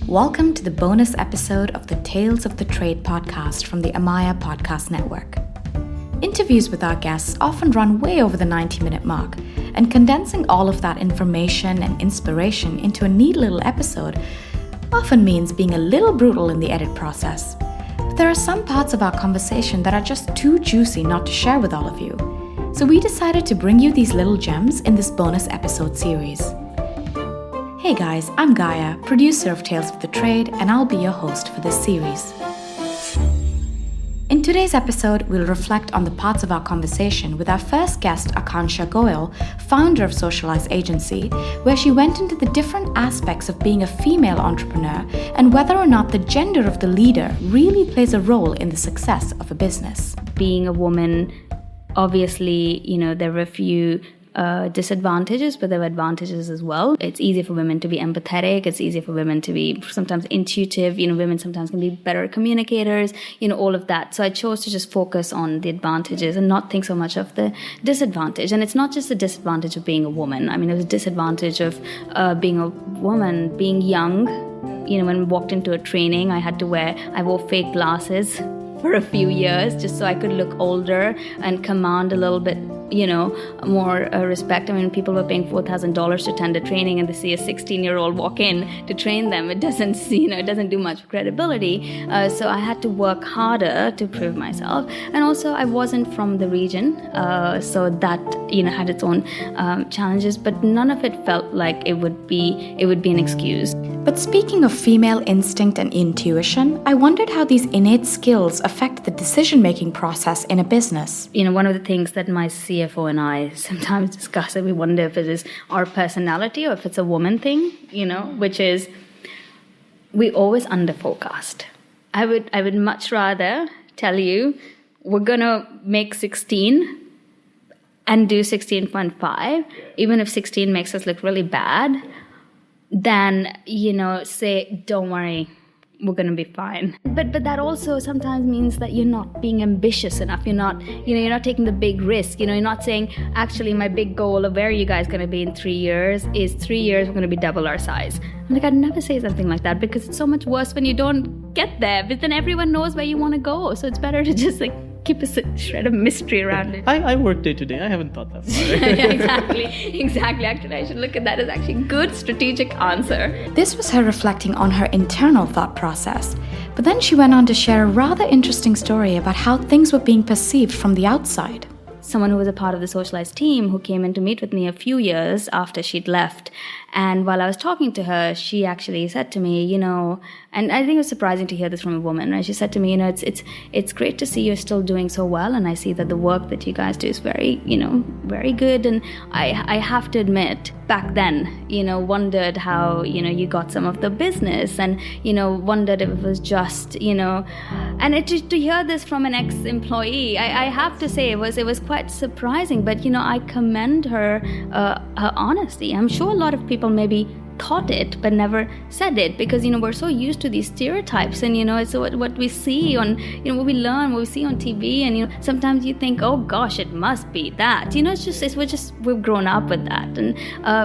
Welcome to the bonus episode of the Tales of the Trade podcast from the Amaya Podcast Network. Interviews with our guests often run way over the 90-minute mark, and condensing all of that information and inspiration into a neat little episode often means being a little brutal in the edit process. But there are some parts of our conversation that are just too juicy not to share with all of you. So we decided to bring you these little gems in this bonus episode series. Hey guys, I'm Gaya, producer of Tales of the Trade, and I'll be your host for this series. In today's episode, we'll reflect on the parts of our conversation with our first guest, Akanksha Goel, founder of Socialize agency, where she went into the different aspects of being a female entrepreneur and whether or not the gender of the leader really plays a role in the success of a business. Being a woman, obviously, there are a few disadvantages, but there are advantages as well. It's easier for women to be empathetic. It's easier for women to be sometimes intuitive. Women sometimes can be better communicators, all of that. So I chose to just focus on the advantages and not think so much of the disadvantage. And it's not just a disadvantage of being a woman. It was a disadvantage of being a woman, being young. When I walked into a training, I wore fake glasses for a few years just so I could look older and command a little bit more respect. People were paying $4,000 to attend a training, and they see a 16-year-old walk in to train them. It doesn't, it doesn't do much credibility. So I had to work harder to prove myself. And also, I wasn't from the region, so that had its own challenges. But none of it felt like it would be an excuse. But speaking of female instinct and intuition, I wondered how these innate skills affect the decision-making process in a business. One of the things that my CFO and I sometimes discuss, and we wonder if it is our personality or if it's a woman thing, which is we always underforecast. I would much rather tell you we're going to make 16 and do 16.5, even if 16 makes us look really bad, than, say, don't worry, we're going to be fine. But that also sometimes means that you're not being ambitious enough. You're not taking the big risk. You're not saying, actually, my big goal of where are you guys going to be in 3 years is 3 years, we're going to be double our size. I'd never say something like that because it's so much worse when you don't get there. But then everyone knows where you want to go. So it's better to just keep a shred of mystery around it. I work day to day. I haven't thought that far. Yeah, exactly. Actually, I should look at that as actually a good strategic answer. This was her reflecting on her internal thought process. But then she went on to share a rather interesting story about how things were being perceived from the outside. Someone who was a part of the Socialize team who came in to meet with me a few years after she'd left. And while I was talking to her, she actually said to me, and I think it was surprising to hear this from a woman, right? She said to me, it's great to see you're still doing so well. And I see that the work that you guys do is very, very good. And I have to admit, back then, wondered how, you got some of the business and, wondered if it was just, and to hear this from an ex-employee, I have to say it was quite surprising. But, I commend her honesty. I'm sure a lot of people maybe thought it but never said it because we're so used to these stereotypes and it's what we see on what we learn, what we see on TV, and sometimes you think, oh gosh, it must be that we've grown up with that. And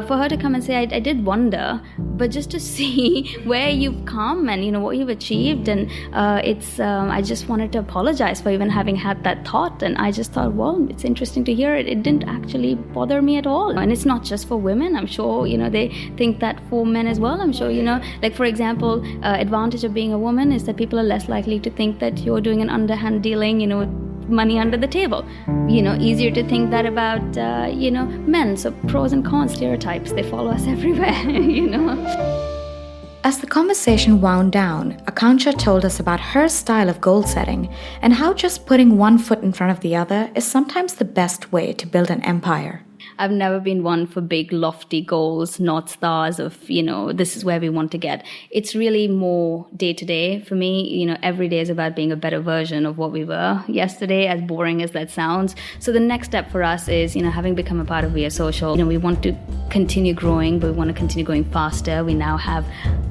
for her to come and say, I did wonder, but just to see where you've come and what you've achieved, and I just wanted to apologize for even having had that thought. And I just thought, well, it's interesting to hear it didn't actually bother me at all. And it's not just for women. I'm sure they think that for men as well. I'm sure for example, advantage of being a woman is that people are less likely to think that you're doing an underhand dealing with money under the table. Easier to think that about men. So pros and cons, stereotypes, they follow us everywhere. As the conversation wound down, Akanksha told us about her style of goal setting and how just putting one foot in front of the other is sometimes the best way to build an empire. I've never been one for big, lofty goals, North Stars of, this is where we want to get. It's really more day to day. For me, every day is about being a better version of what we were yesterday, as boring as that sounds. So the next step for us is, having become a part of We Are Social, we want to continue growing, but we want to continue going faster. We now have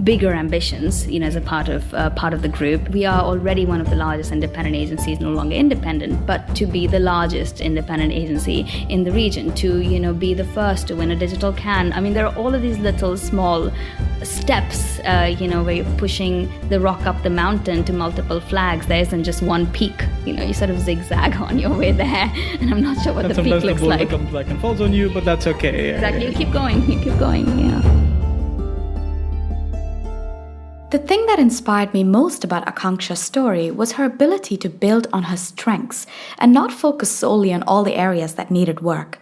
bigger ambitions, as a part of the group. We are already one of the largest independent agencies, no longer independent, but to be the largest independent agency in the region, to, be the first to win a digital can. I mean, there are all of these little small steps, where you're pushing the rock up the mountain to multiple flags. There isn't just one peak. You sort of zigzag on your way there, and I'm not sure what And the peak sometimes the looks boulder like. comes back and falls on you, but that's okay. Exactly, you keep going, yeah. The thing that inspired me most about Akanksha's story was her ability to build on her strengths and not focus solely on all the areas that needed work.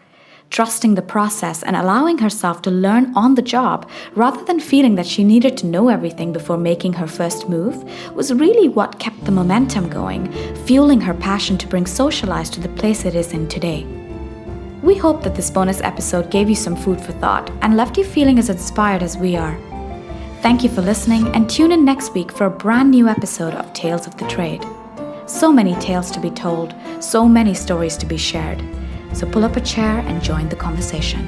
Trusting the process and allowing herself to learn on the job rather than feeling that she needed to know everything before making her first move was really what kept the momentum going, fueling her passion to bring Socialize to the place it is in today. We hope that this bonus episode gave you some food for thought and left you feeling as inspired as we are. Thank you for listening, and tune in next week for a brand new episode of Tales of the Trade. So many tales to be told, so many stories to be shared. So pull up a chair and join the conversation.